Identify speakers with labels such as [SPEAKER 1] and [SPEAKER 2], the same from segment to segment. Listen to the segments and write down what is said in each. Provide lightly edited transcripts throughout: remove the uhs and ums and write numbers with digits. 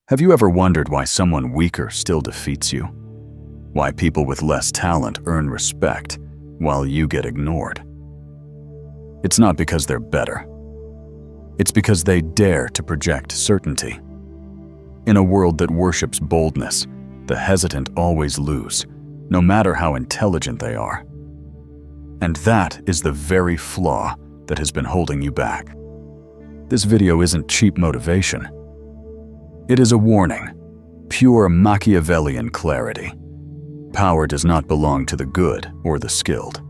[SPEAKER 1] Have you ever wondered why someone weaker still defeats you? Why people with less talent earn respect while you get ignored? It's not because they're better. It's because they dare to project certainty. In a world that worships boldness, the hesitant always lose, no matter how intelligent they are. And that is the very flaw that has been holding you back. This video isn't cheap motivation. It is a warning, pure Machiavellian clarity. Power does not belong to the good or the skilled.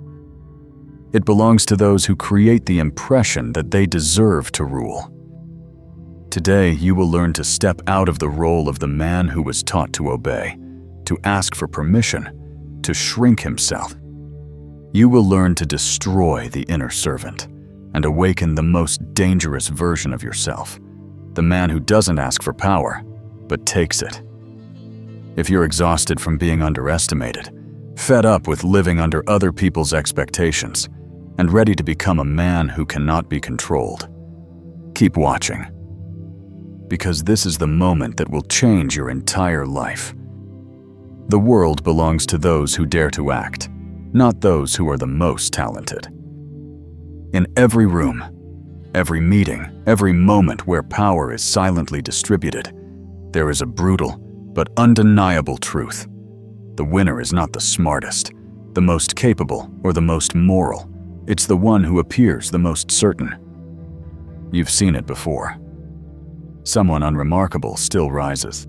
[SPEAKER 1] It belongs to those who create the impression that they deserve to rule. Today, you will learn to step out of the role of the man who was taught to obey, to ask for permission, to shrink himself. You will learn to destroy the inner servant and awaken the most dangerous version of yourself, the man who doesn't ask for power, but takes it. If you're exhausted from being underestimated, fed up with living under other people's expectations, and ready to become a man who cannot be controlled, keep watching. Because this is the moment that will change your entire life. The world belongs to those who dare to act, not those who are the most talented. In every room, every meeting, every moment where power is silently distributed, there is a brutal but undeniable truth. The winner is not the smartest, the most capable, or the most moral. It's the one who appears the most certain. You've seen it before. Someone unremarkable still rises.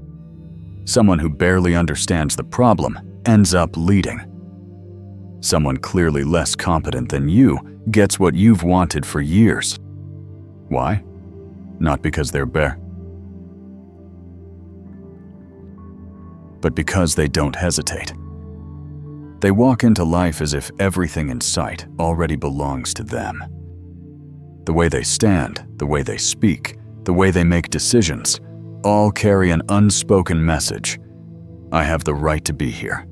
[SPEAKER 1] Someone who barely understands the problem ends up leading. Someone clearly less competent than you gets what you've wanted for years. Why? Not because they're better, but because they don't hesitate. They walk into life as if everything in sight already belongs to them. The way they stand, the way they speak, the way they make decisions, all carry an unspoken message. I have the right to be here.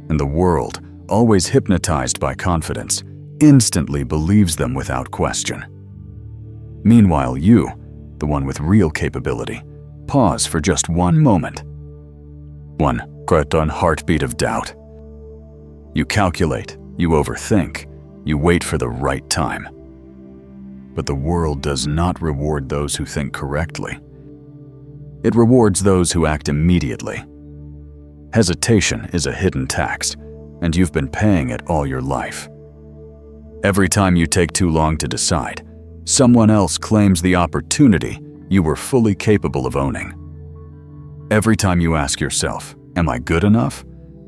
[SPEAKER 1] And the world, always hypnotized by confidence, instantly believes them without question. Meanwhile, you, the one with real capability, pause for just one moment. One quiet heartbeat of doubt. You calculate, you overthink, you wait for the right time. But the world does not reward those who think correctly. It rewards those who act immediately. Hesitation is a hidden tax, and you've been paying it all your life. Every time you take too long to decide, someone else claims the opportunity you were fully capable of owning. Every time you ask yourself, am I good enough?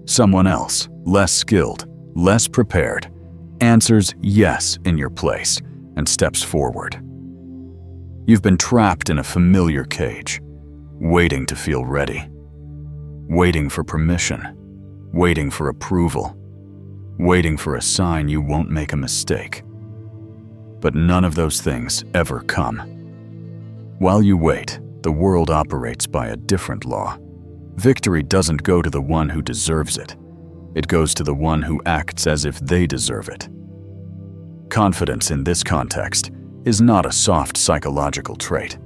[SPEAKER 1] Someone else, less skilled, less prepared, answers yes in your place and steps forward. You've been trapped in a familiar cage, waiting to feel ready, waiting for permission, waiting for approval, waiting for a sign you won't make a mistake. But none of those things ever come. While you wait, the world operates by a different law. Victory doesn't go to the one who deserves it. It goes to the one who acts as if they deserve it. Confidence in this context is not a soft psychological trait.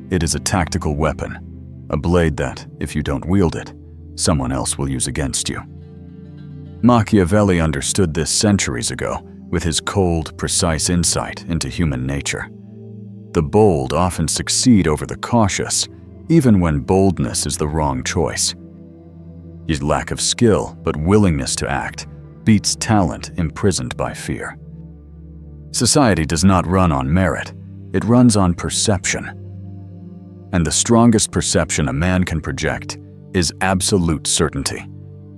[SPEAKER 1] It is a tactical weapon, a blade that, if you don't wield it, someone else will use against you. Machiavelli understood this centuries ago with his cold, precise insight into human nature. The bold often succeed over the cautious, even when boldness is the wrong choice. His lack of skill but willingness to act beats talent imprisoned by fear. Society does not run on merit, it runs on perception. And the strongest perception a man can project is absolute certainty,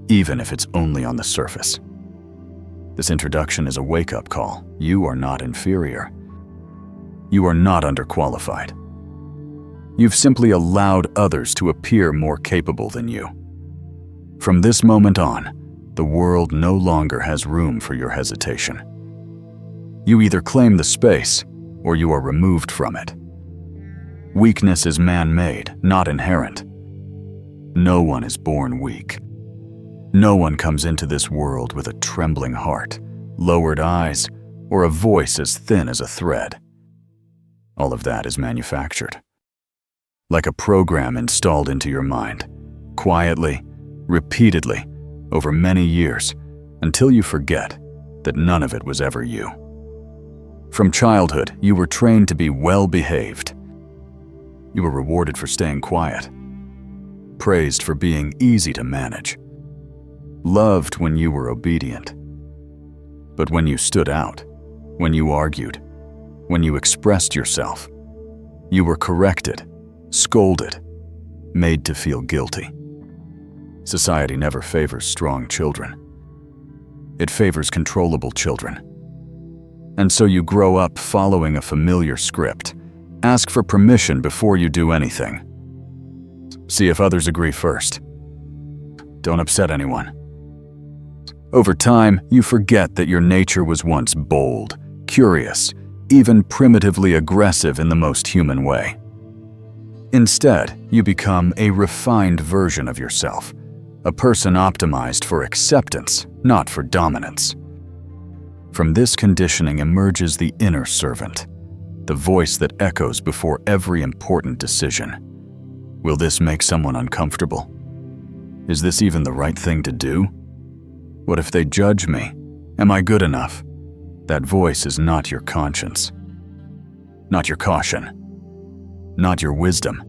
[SPEAKER 1] even if it's only on the surface. This introduction is a wake-up call. You are not inferior. You are not underqualified. You've simply allowed others to appear more capable than you. From this moment on, the world no longer has room for your hesitation. You either claim the space, or you are removed from it. Weakness is man-made, not inherent. No one is born weak. No one comes into this world with a trembling heart, lowered eyes, or a voice as thin as a thread. All of that is manufactured. like a program installed into your mind, quietly, repeatedly, over many years, until you forget that none of it was ever you. From childhood, you were trained to be well-behaved. You were rewarded for staying quiet, praised for being easy to manage, loved when you were obedient. But when you stood out, when you argued, when you expressed yourself, you were corrected, scolded, made to feel guilty. Society never favors strong children. It favors controllable children. And so you grow up following a familiar script. Ask for permission before you do anything. See if others agree first. Don't upset anyone. Over time, you forget that your nature was once bold, curious, even primitively aggressive in the most human way. Instead, you become a refined version of yourself, a person optimized for acceptance, not for dominance. From this conditioning emerges the inner servant, the voice that echoes before every important decision. Will this make someone uncomfortable? Is this even the right thing to do? What if they judge me? Am I good enough? That voice is not your conscience, not your caution, not your wisdom.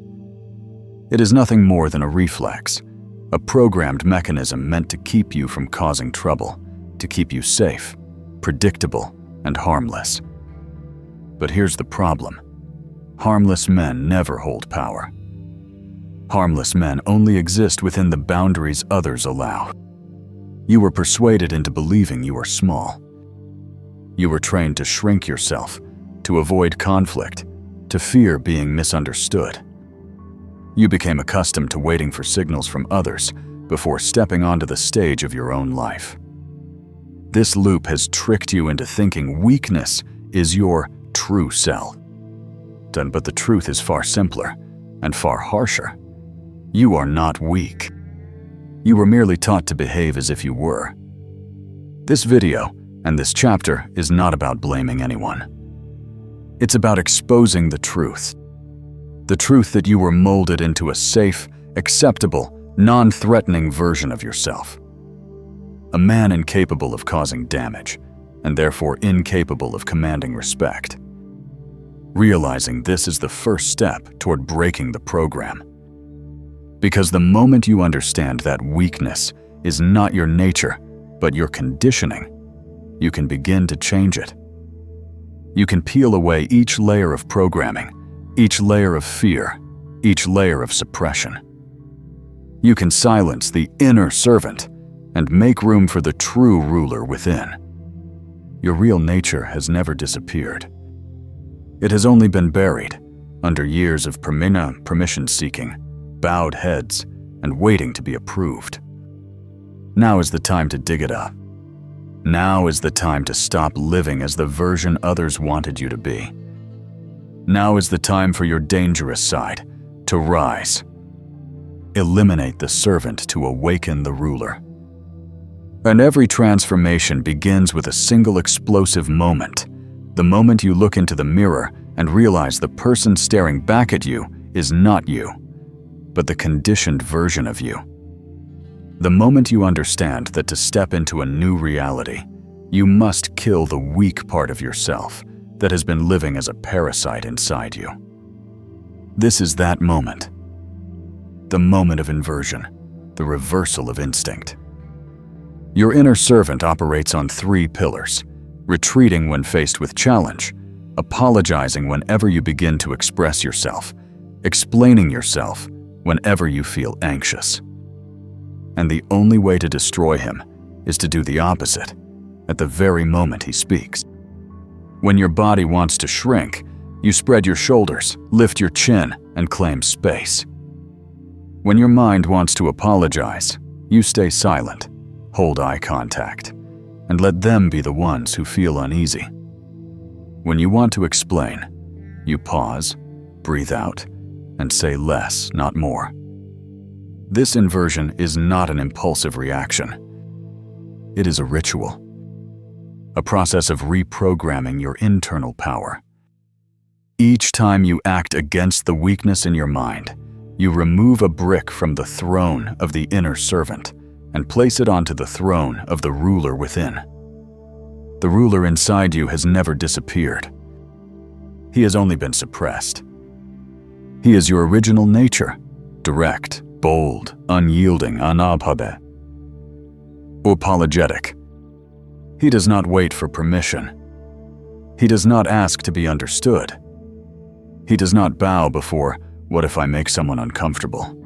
[SPEAKER 1] It is nothing more than a reflex, a programmed mechanism meant to keep you from causing trouble, to keep you safe, predictable, and harmless. But here's the problem. Harmless men never hold power. Harmless men only exist within the boundaries others allow. You were persuaded into believing you are small. You were trained to shrink yourself, to avoid conflict, to fear being misunderstood. You became accustomed to waiting for signals from others before stepping onto the stage of your own life. This loop has tricked you into thinking weakness is your true self. But the truth is far simpler and far harsher. You are not weak. You were merely taught to behave as if you were. This video and this chapter is not about blaming anyone. It's about exposing the truth. The truth that you were molded into a safe, acceptable, non-threatening version of yourself. A man incapable of causing damage, and therefore incapable of commanding respect. Realizing this is the first step toward breaking the program. Because the moment you understand that weakness is not your nature, but your conditioning, you can begin to change it. You can peel away each layer of programming, each layer of fear, each layer of suppression. You can silence the inner servant and make room for the true ruler within. Your real nature has never disappeared. It has only been buried under years of permission-seeking, bowed heads, and waiting to be approved. Now is the time to dig it up. Now is the time to stop living as the version others wanted you to be. Now is the time for your dangerous side to rise. Eliminate the servant to awaken the ruler. And every transformation begins with a single explosive moment. The moment you look into the mirror and realize the person staring back at you is not you, but the conditioned version of you. The moment you understand that to step into a new reality, you must kill the weak part of yourself that has been living as a parasite inside you. This is that moment. The moment of inversion, the reversal of instinct. Your inner servant operates on 3 pillars: retreating when faced with challenge, apologizing whenever you begin to express yourself, explaining yourself whenever you feel anxious. And the only way to destroy him is to do the opposite at the very moment he speaks. When your body wants to shrink, you spread your shoulders, lift your chin, and claim space. When your mind wants to apologize, you stay silent, hold eye contact, and let them be the ones who feel uneasy. When you want to explain, you pause, breathe out, and say less, not more. This inversion is not an impulsive reaction. It is a ritual, a process of reprogramming your internal power. Each time you act against the weakness in your mind, you remove a brick from the throne of the inner servant and place it onto the throne of the ruler within. The ruler inside you has never disappeared. He has only been suppressed. He is your original nature, direct, bold, unyielding, unapologetic. He does not wait for permission. He does not ask to be understood. He does not bow before, "What if I make someone uncomfortable?"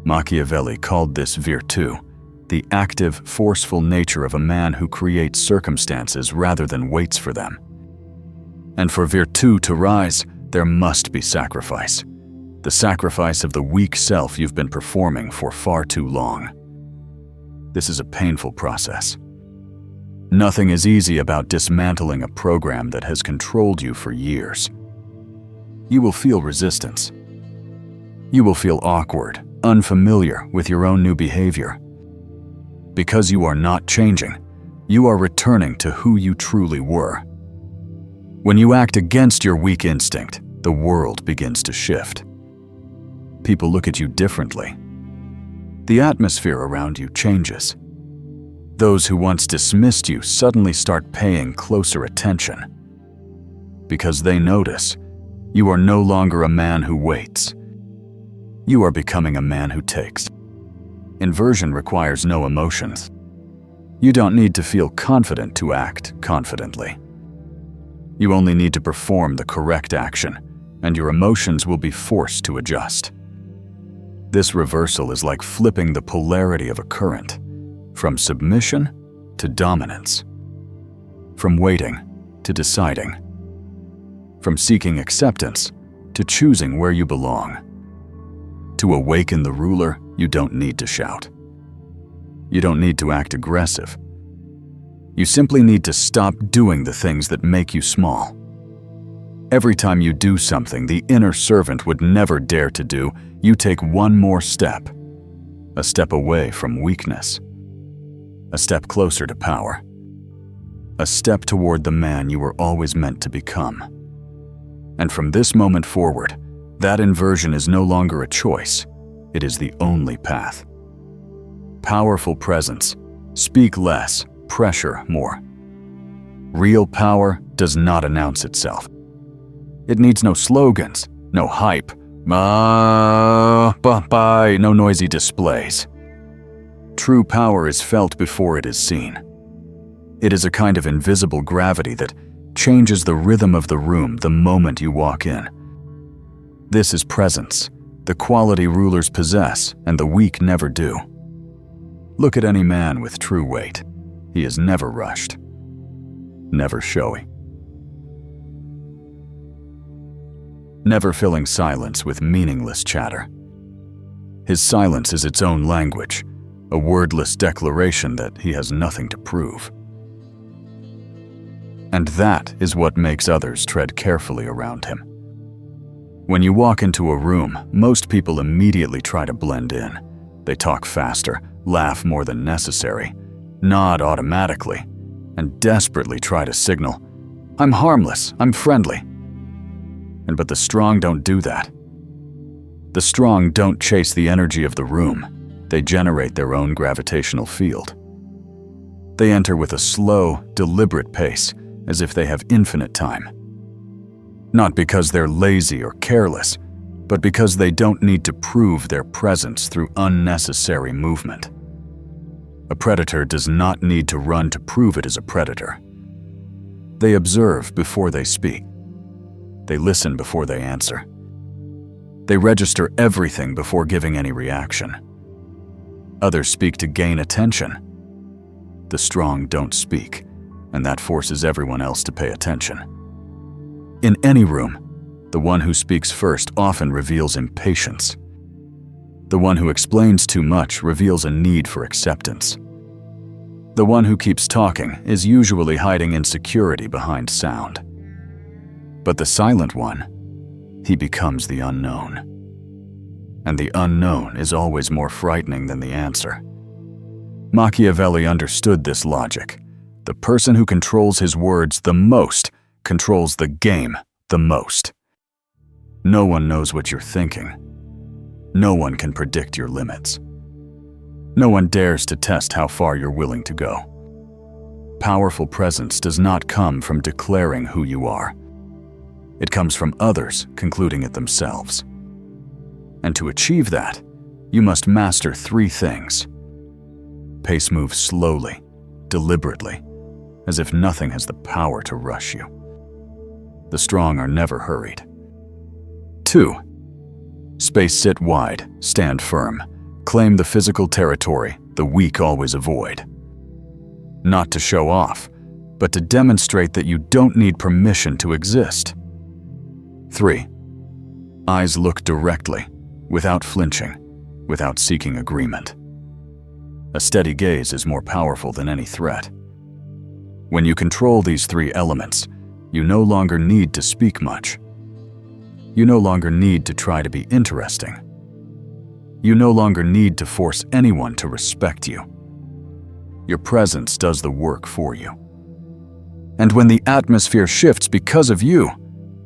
[SPEAKER 1] Machiavelli called this virtù, the active, forceful nature of a man who creates circumstances rather than waits for them. And for virtù to rise, there must be sacrifice. The sacrifice of the weak self you've been performing for far too long. This is a painful process. Nothing is easy about dismantling a program that has controlled you for years. You will feel resistance. You will feel awkward, unfamiliar with your own new behavior. Because you are not changing, you are returning to who you truly were. When you act against your weak instinct, the world begins to shift. People look at you differently. The atmosphere around you changes. Those who once dismissed you suddenly start paying closer attention. Because they notice, you are no longer a man who waits. You are becoming a man who takes. Inversion requires no emotions. You don't need to feel confident to act confidently. You only need to perform the correct action, and your emotions will be forced to adjust. This reversal is like flipping the polarity of a current, from submission to dominance, from waiting to deciding, from seeking acceptance to choosing where you belong. To awaken the ruler, you don't need to shout. You don't need to act aggressive. You simply need to stop doing the things that make you small. Every time you do something the inner servant would never dare to do, you take one more step. A step away from weakness. A step closer to power. A step toward the man you were always meant to become. And from this moment forward, that inversion is no longer a choice. It is the only path. Powerful presence. Speak less, pressure more. Real power does not announce itself. It needs no slogans, no hype, no noisy displays. True power is felt before it is seen. It is a kind of invisible gravity that changes the rhythm of the room the moment you walk in. This is presence, the quality rulers possess and the weak never do. Look at any man with true weight. He is never rushed, never showy, never filling silence with meaningless chatter. His silence is its own language, a wordless declaration that he has nothing to prove. And that is what makes others tread carefully around him. When you walk into a room, most people immediately try to blend in. They talk faster, laugh more than necessary, nod automatically, and desperately try to signal, "I'm harmless, I'm friendly." But the strong don't do that. The strong don't chase the energy of the room. They generate their own gravitational field. They enter with a slow, deliberate pace, as if they have infinite time. Not because they're lazy or careless, but because they don't need to prove their presence through unnecessary movement. A predator does not need to run to prove it is a predator. They observe before they speak. They listen before they answer. They register everything before giving any reaction. Others speak to gain attention. The strong don't speak, and that forces everyone else to pay attention. In any room, the one who speaks first often reveals impatience. The one who explains too much reveals a need for acceptance. The one who keeps talking is usually hiding insecurity behind sound. But the silent one, he becomes the unknown. And the unknown is always more frightening than the answer. Machiavelli understood this logic. The person who controls his words the most controls the game the most. No one knows what you're thinking. No one can predict your limits. No one dares to test how far you're willing to go. Powerful presence does not come from declaring who you are. It comes from others concluding it themselves. And to achieve that, you must master 3 things. Pace moves slowly, deliberately, as if nothing has the power to rush you. The strong are never hurried. 2. Space sit wide, stand firm, claim the physical territory the weak always avoid. Not to show off, but to demonstrate that you don't need permission to exist. 3. Eyes look directly, without flinching, without seeking agreement. A steady gaze is more powerful than any threat. When you control these 3 elements, you no longer need to speak much. You no longer need to try to be interesting. You no longer need to force anyone to respect you. Your presence does the work for you. And when the atmosphere shifts because of you,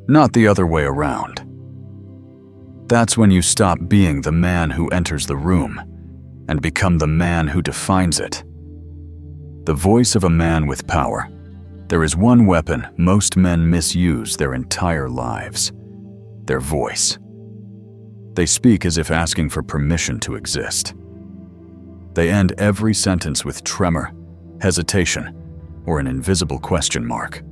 [SPEAKER 1] not the other way around, that's when you stop being the man who enters the room and become the man who defines it. The voice of a man with power. There is one weapon most men misuse their entire lives: their voice. They speak as if asking for permission to exist. They end every sentence with tremor, hesitation, or an invisible question mark.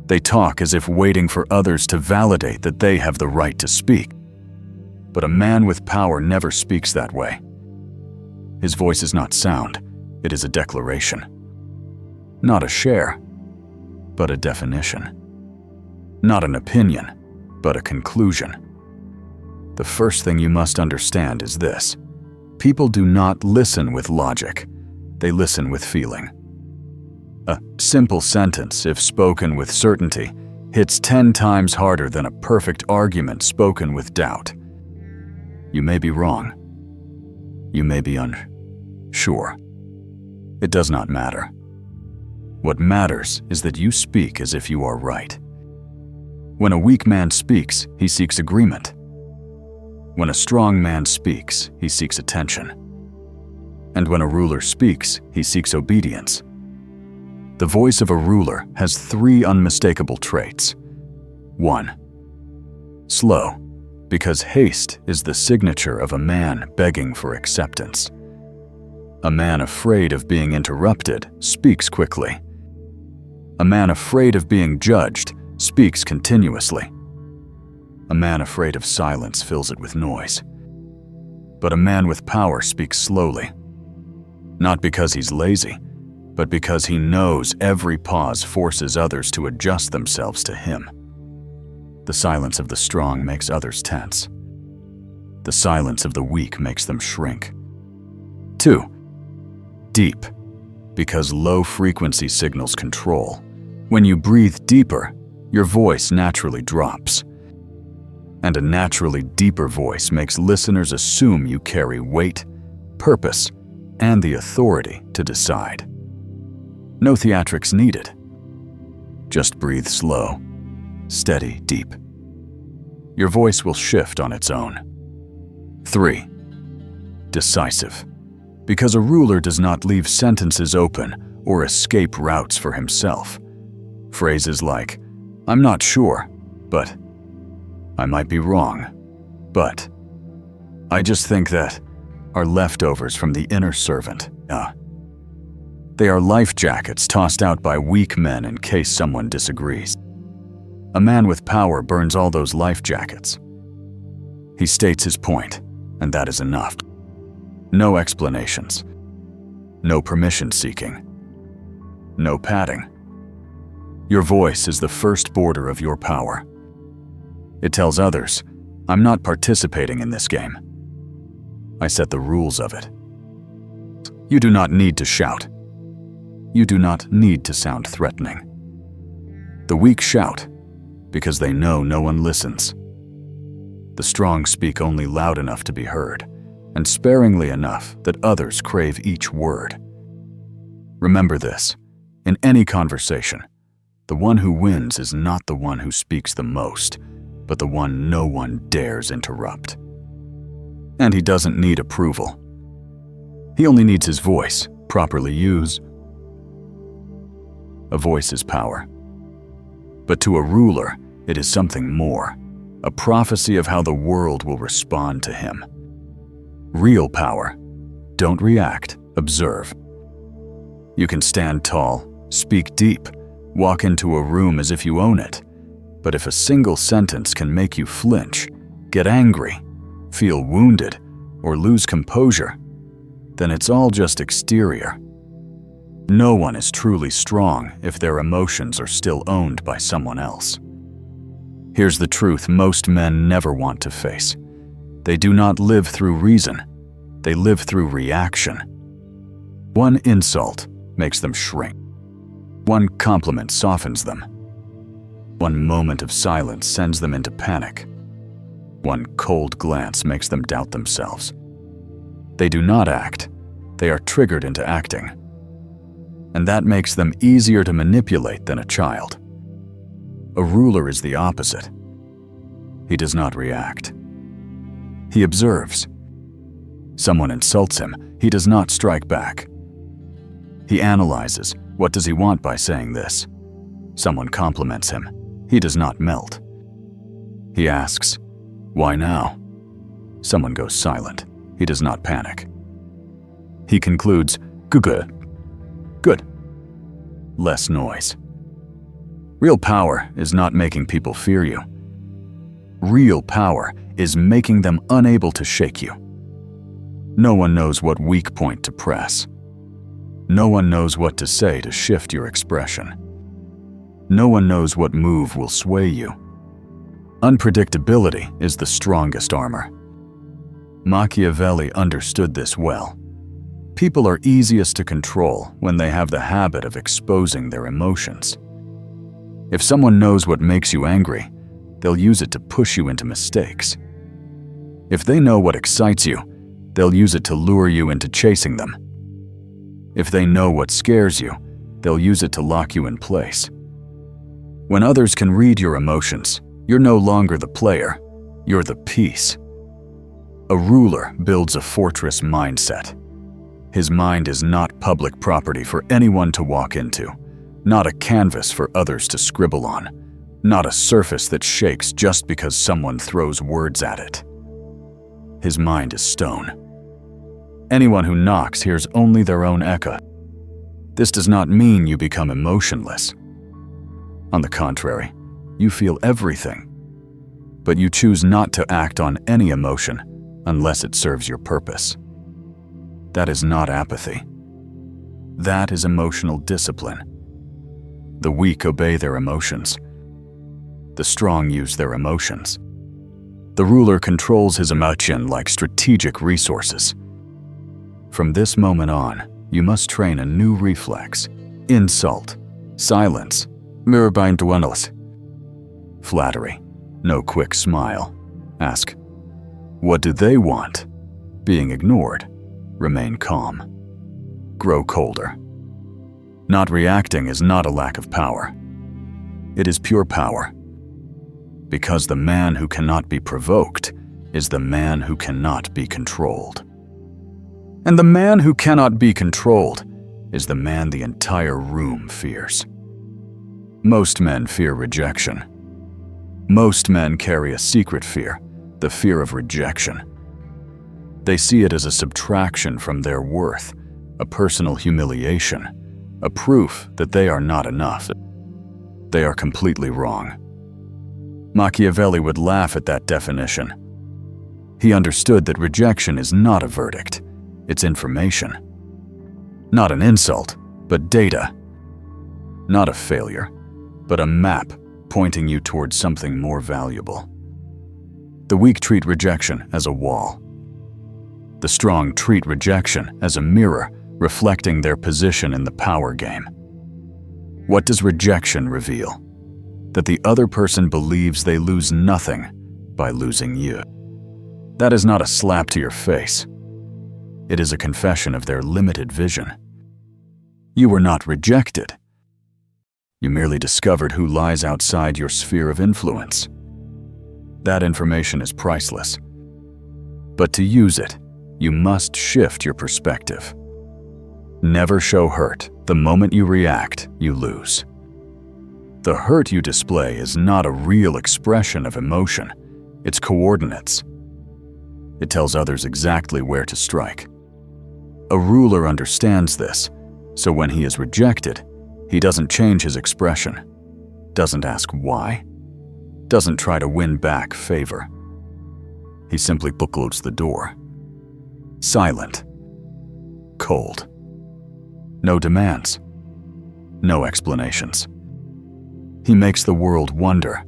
[SPEAKER 1] They talk as if waiting for others to validate that they have the right to speak. But a man with power never speaks that way. His voice is not sound, it is a declaration. Not a share, but a definition. Not an opinion, but a conclusion. The first thing you must understand is this: people do not listen with logic, they listen with feeling. A simple sentence, if spoken with certainty, hits 10 times harder than a perfect argument spoken with doubt. You may be wrong. You may be unsure. It does not matter. What matters is that you speak as if you are right. When a weak man speaks, he seeks agreement. When a strong man speaks, he seeks attention. And when a ruler speaks, he seeks obedience. The voice of a ruler has 3 unmistakable traits. 1. Slow, because haste is the signature of a man begging for acceptance. A man afraid of being interrupted speaks quickly. A man afraid of being judged speaks continuously. A man afraid of silence fills it with noise. But a man with power speaks slowly. Not because he's lazy, but because he knows every pause forces others to adjust themselves to him. The silence of the strong makes others tense. The silence of the weak makes them shrink. 2. Deep, because low frequency signals control. When you breathe deeper, your voice naturally drops. And a naturally deeper voice makes listeners assume you carry weight, purpose, and the authority to decide. No theatrics needed. Just breathe slow, steady, deep. Your voice will shift on its own. 3. Decisive, because a ruler does not leave sentences open or escape routes for himself. Phrases like, "I'm not sure, but," "I might be wrong, but," "I just think that," are leftovers from the inner servant. They are life jackets tossed out by weak men in case someone disagrees. A man with power burns all those life jackets. He states his point, and that is enough. No explanations. No permission seeking. No padding. Your voice is the first border of your power. It tells others, "I'm not participating in this game. I set the rules of it." You do not need to shout. You do not need to sound threatening. The weak shout because they know no one listens. The strong speak only loud enough to be heard, and sparingly enough that others crave each word. Remember this: in any conversation, The one who wins is not the one who speaks the most, but the one no one dares interrupt. And he doesn't need approval. He only needs his voice, properly used. A voice is power. But to a ruler, it is something more, a prophecy of how the world will respond to him. Real power. Don't react, observe. You can stand tall, speak deep, walk into a room as if you own it. But if a single sentence can make you flinch, get angry, feel wounded, or lose composure, then it's all just exterior. No one is truly strong if their emotions are still owned by someone else. Here's the truth most men never want to face. They do not live through reason. They live through reaction. One insult makes them shrink. One compliment softens them. One moment of silence sends them into panic. One cold glance makes them doubt themselves. They do not act. They are triggered into acting. And that makes them easier to manipulate than a child. A ruler is the opposite. He does not react. He observes. Someone insults him, he does not strike back. He analyzes, what does he want by saying this? Someone compliments him, he does not melt. He asks, why now? Someone goes silent, he does not panic. He concludes, good. Less noise. Real power is not making people fear you. Real power is making them unable to shake you. No one knows what weak point to press. No one knows what to say to shift your expression. No one knows what move will sway you. Unpredictability is the strongest armor. Machiavelli understood this well. People are easiest to control when they have the habit of exposing their emotions. If someone knows what makes you angry, they'll use it to push you into mistakes. If they know what excites you, they'll use it to lure you into chasing them. If they know what scares you, they'll use it to lock you in place. When others can read your emotions, you're no longer the player, you're the piece. A ruler builds a fortress mindset. His mind is not public property for anyone to walk into, not a canvas for others to scribble on, not a surface that shakes just because someone throws words at it. His mind is stone. Anyone who knocks hears only their own echo. This does not mean you become emotionless. On the contrary, you feel everything, but you choose not to act on any emotion unless it serves your purpose. That is not apathy. That is emotional discipline. The weak obey their emotions. The strong use their emotions. The ruler controls his emotion like strategic resources. From this moment on, you must train a new reflex. Insult, silence, flattery, no quick smile. Ask, what do they want? Being ignored. Remain calm. Grow colder. Not reacting is not a lack of power. It is pure power. Because the man who cannot be provoked is the man who cannot be controlled. And the man who cannot be controlled is the man the entire room fears. Most men fear rejection. Most men carry a secret fear, the fear of rejection. They see it as a subtraction from their worth, a personal humiliation, a proof that they are not enough. They are completely wrong. Machiavelli would laugh at that definition. He understood that rejection is not a verdict, it's information. Not an insult, but data. Not a failure, but a map pointing you towards something more valuable. The weak treat rejection as a wall. The strong treat rejection as a mirror reflecting their position in the power game. What does rejection reveal? That the other person believes they lose nothing by losing you. That is not a slap to your face. It is a confession of their limited vision. You were not rejected. You merely discovered who lies outside your sphere of influence. That information is priceless. But to use it, you must shift your perspective. Never show hurt. The moment you react, you lose. The hurt you display is not a real expression of emotion. It's coordinates. It tells others exactly where to strike. A ruler understands this, so when he is rejected, he doesn't change his expression, doesn't ask why, doesn't try to win back favor. He simply bookloads the door. Silent. Cold. No demands. No explanations. He makes the world wonder,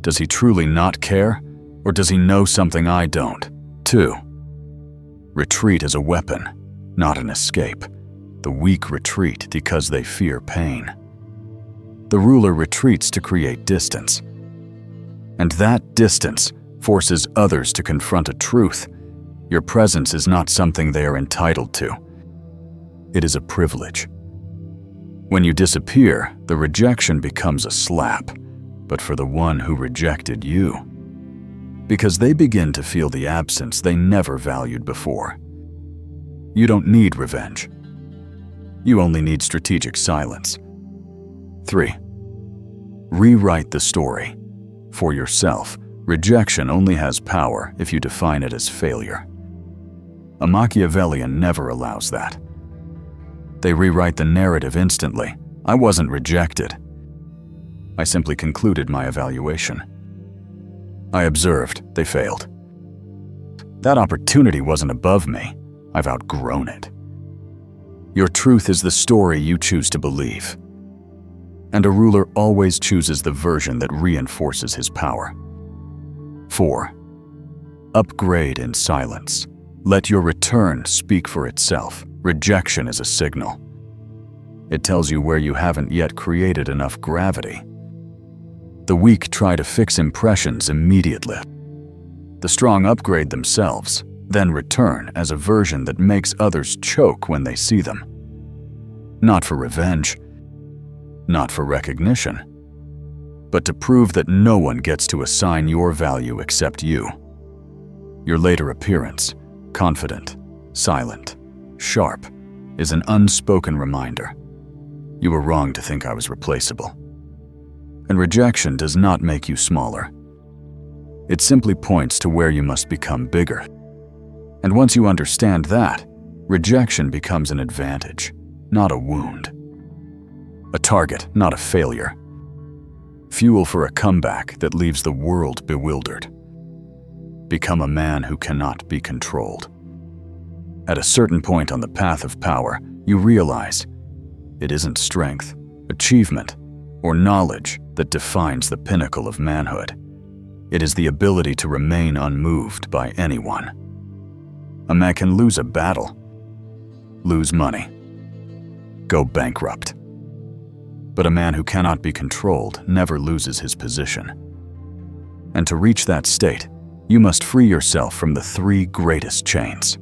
[SPEAKER 1] does he truly not care, or does he know something I don't? 2. Retreat is a weapon, not an escape. The weak retreat because they fear pain. The ruler retreats to create distance. And that distance forces others to confront a truth. Your presence is not something they are entitled to. It is a privilege. When you disappear, the rejection becomes a slap, but for the one who rejected you. Because they begin to feel the absence they never valued before. You don't need revenge. You only need strategic silence. 3. Rewrite the story. For yourself, rejection only has power if you define it as failure. A Machiavellian never allows that. They rewrite the narrative instantly. I wasn't rejected. I simply concluded my evaluation. I observed they failed. That opportunity wasn't above me. I've outgrown it. Your truth is the story you choose to believe. And a ruler always chooses the version that reinforces his power. 4. Upgrade in silence. Let your return speak for itself. Rejection is a signal. It tells you where you haven't yet created enough gravity. The weak try to fix impressions immediately. The strong upgrade themselves, then return as a version that makes others choke when they see them. Not for revenge, not for recognition, but to prove that no one gets to assign your value except you. Your later appearance, confident, silent, sharp, is an unspoken reminder. You were wrong to think I was replaceable. And rejection does not make you smaller. It simply points to where you must become bigger. And once you understand that, rejection becomes an advantage, not a wound. A target, not a failure. Fuel for a comeback that leaves the world bewildered. Become a man who cannot be controlled. At a certain point on the path of power, you realize it isn't strength, achievement, or knowledge that defines the pinnacle of manhood. It is the ability to remain unmoved by anyone. A man can lose a battle, lose money, go bankrupt. But a man who cannot be controlled never loses his position. And to reach that state, you must free yourself from the 3 greatest chains.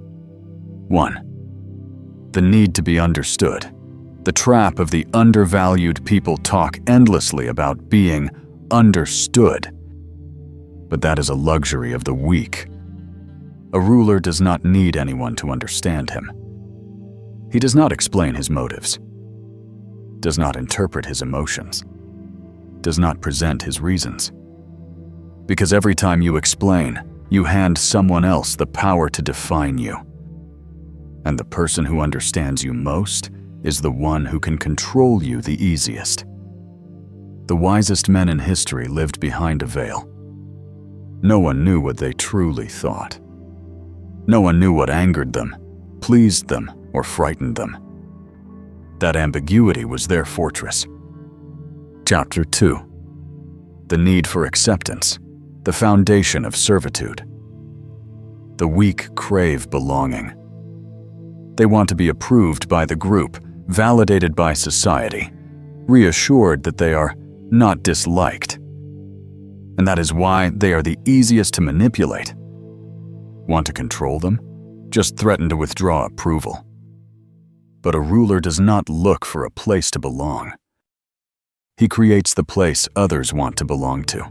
[SPEAKER 1] 1. The need to be understood. The trap of the undervalued people talk endlessly about being understood. But that is a luxury of the weak. A ruler does not need anyone to understand him. He does not explain his motives, does not interpret his emotions, does not present his reasons. Because every time you explain, you hand someone else the power to define you. And the person who understands you most is the one who can control you the easiest. The wisest men in history lived behind a veil. No one knew what they truly thought. No one knew what angered them, pleased them, or frightened them. That ambiguity was their fortress. Chapter 2. The need for acceptance, the foundation of servitude. The weak crave belonging. They want to be approved by the group, validated by society, reassured that they are not disliked. And that is why they are the easiest to manipulate. Want to control them? Just threaten to withdraw approval. But a ruler does not look for a place to belong. He creates the place others want to belong to.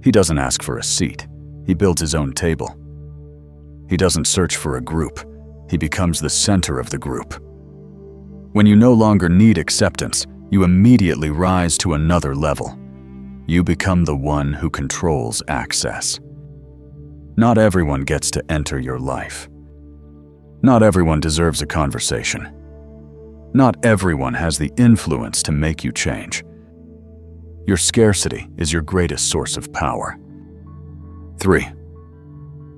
[SPEAKER 1] He doesn't ask for a seat. He builds his own table. He doesn't search for a group. He becomes the center of the group. When you no longer need acceptance, you immediately rise to another level. You become the one who controls access. Not everyone gets to enter your life. Not everyone deserves a conversation. Not everyone has the influence to make you change. Your scarcity is your greatest source of power. 3.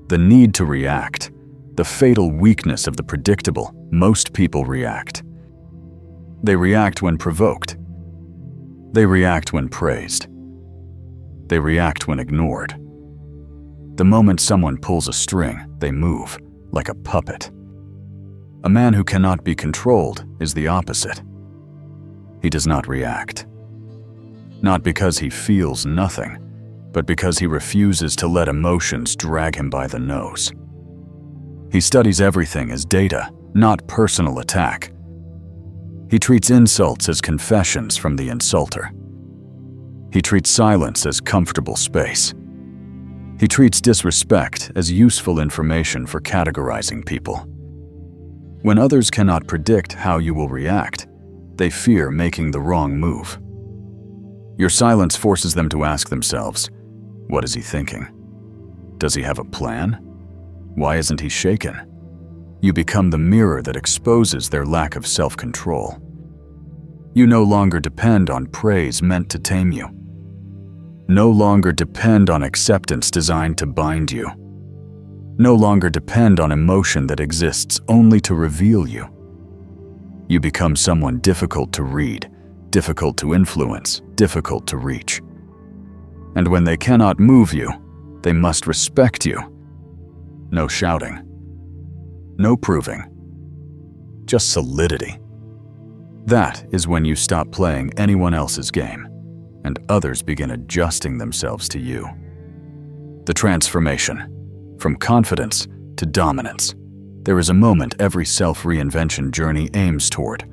[SPEAKER 1] The need to react. The fatal weakness of the predictable. Most people react. They react when provoked. They react when praised. They react when ignored. The moment someone pulls a string, they move, like a puppet. A man who cannot be controlled is the opposite. He does not react. Not because he feels nothing, but because he refuses to let emotions drag him by the nose. He studies everything as data, not personal attack. He treats insults as confessions from the insulter. He treats silence as comfortable space. He treats disrespect as useful information for categorizing people. When others cannot predict how you will react, they fear making the wrong move. Your silence forces them to ask themselves, what is he thinking? Does he have a plan? Why isn't he shaken? You become the mirror that exposes their lack of self-control. You no longer depend on praise meant to tame you. No longer depend on acceptance designed to bind you. No longer depend on emotion that exists only to reveal you. You become someone difficult to read, difficult to influence, difficult to reach. And when they cannot move you, they must respect you. No shouting. No proving. Just solidity. That is when you stop playing anyone else's game, and others begin adjusting themselves to you. The transformation. From confidence to dominance. There is a moment every self-reinvention journey aims toward,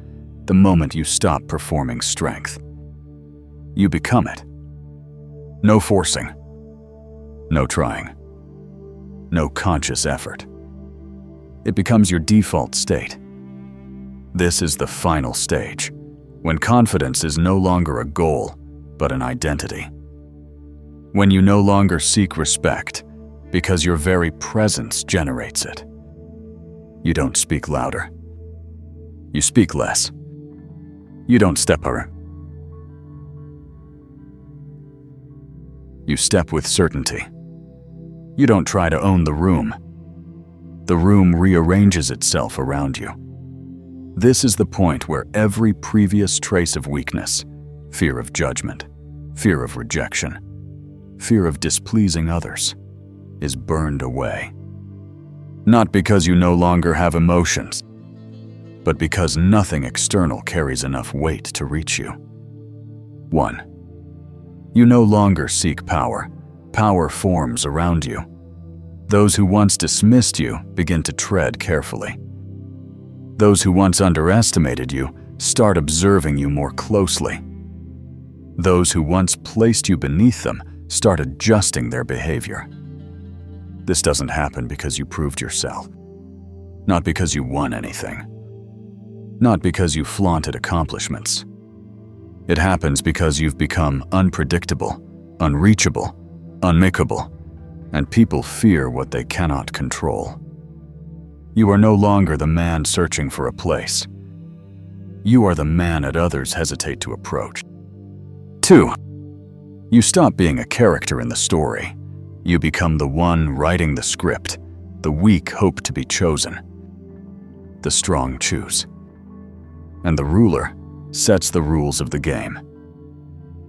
[SPEAKER 1] the moment you stop performing strength. You become it. No forcing. No trying. No conscious effort. It becomes your default state. This is the final stage, when confidence is no longer a goal, but an identity. When you no longer seek respect, because your very presence generates it. You don't speak louder. You speak less. You don't step her. You step with certainty. You don't try to own the room. The room rearranges itself around you. This is the point where every previous trace of weakness, fear of judgment, fear of rejection, fear of displeasing others, is burned away. Not because you no longer have emotions, but because nothing external carries enough weight to reach you. 1. You no longer seek power. Power forms around you. Those who once dismissed you begin to tread carefully. Those who once underestimated you start observing you more closely. Those who once placed you beneath them start adjusting their behavior. This doesn't happen because you proved yourself. Not because you won anything. Not because you flaunted accomplishments. It happens because you've become unpredictable, unreachable, unmakeable, and people fear what they cannot control. You are no longer the man searching for a place. You are the man that others hesitate to approach. 2. You stop being a character in the story. You become the one writing the script. The weak hope to be chosen. The strong choose. And the ruler sets the rules of the game.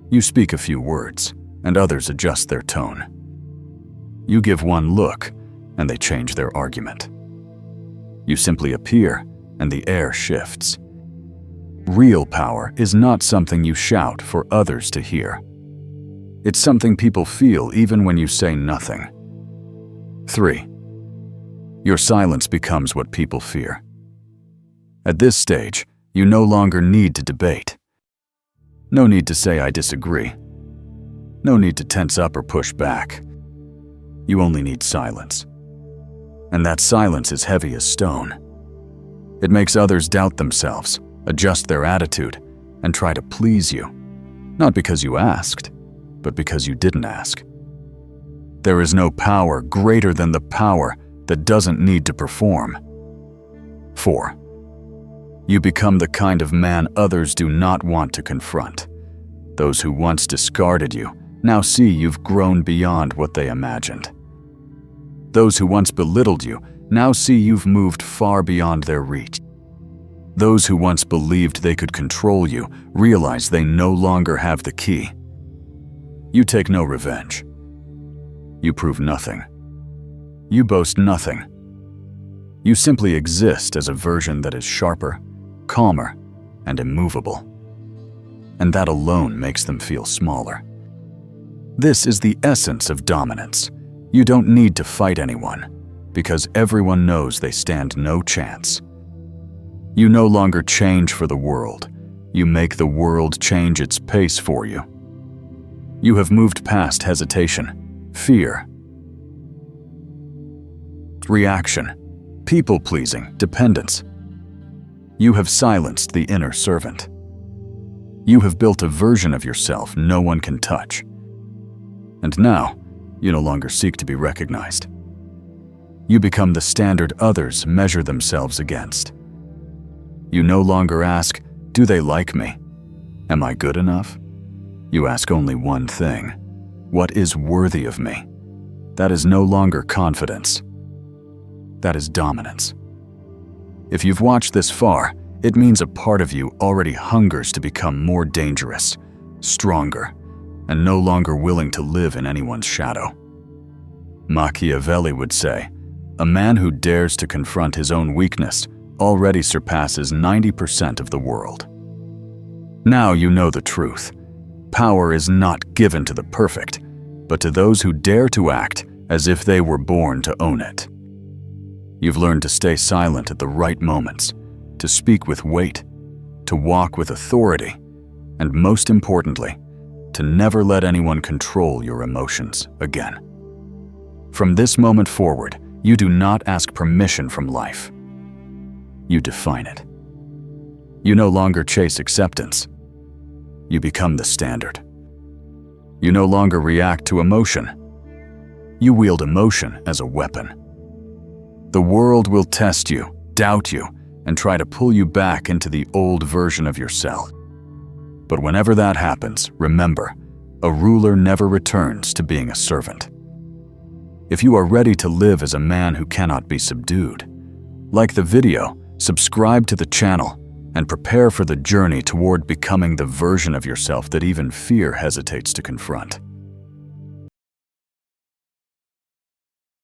[SPEAKER 1] You speak a few words, and others adjust their tone. You give one look, and they change their argument. You simply appear, and the air shifts. Real power is not something you shout for others to hear. It's something people feel even when you say nothing. 3. Your silence becomes what people fear. At this stage, you no longer need to debate. No need to say I disagree. No need to tense up or push back. You only need silence. And that silence is heavy as stone. It makes others doubt themselves, adjust their attitude, and try to please you. Not because you asked, but because you didn't ask. There is no power greater than the power that doesn't need to perform. 4. You become the kind of man others do not want to confront. Those who once discarded you now see you've grown beyond what they imagined. Those who once belittled you now see you've moved far beyond their reach. Those who once believed they could control you realize they no longer have the key. You take no revenge. You prove nothing. You boast nothing. You simply exist as a version that is sharper, calmer, and immovable. And that alone makes them feel smaller. This is the essence of dominance. You don't need to fight anyone, because everyone knows they stand no chance. You no longer change for the world. You make the world change its pace for you. You have moved past hesitation, fear, reaction, people-pleasing, dependence. You have silenced the inner servant. You have built a version of yourself no one can touch. And now, you no longer seek to be recognized. You become the standard others measure themselves against. You no longer ask, do they like me? Am I good enough? You ask only one thing, what is worthy of me? That is no longer confidence. That is dominance. If you've watched this far, it means a part of you already hungers to become more dangerous, stronger, and no longer willing to live in anyone's shadow. Machiavelli would say, a man who dares to confront his own weakness already surpasses 90% of the world. Now you know the truth. Power is not given to the perfect, but to those who dare to act as if they were born to own it. You've learned to stay silent at the right moments, to speak with weight, to walk with authority, and most importantly, to never let anyone control your emotions again. From this moment forward, you do not ask permission from life. You define it. You no longer chase acceptance. You become the standard. You no longer react to emotion. You wield emotion as a weapon. The world will test you, doubt you, and try to pull you back into the old version of yourself. But whenever that happens, remember, a ruler never returns to being a servant. If you are ready to live as a man who cannot be subdued, like the video, subscribe to the channel, and prepare for the journey toward becoming the version of yourself that even fear hesitates to confront.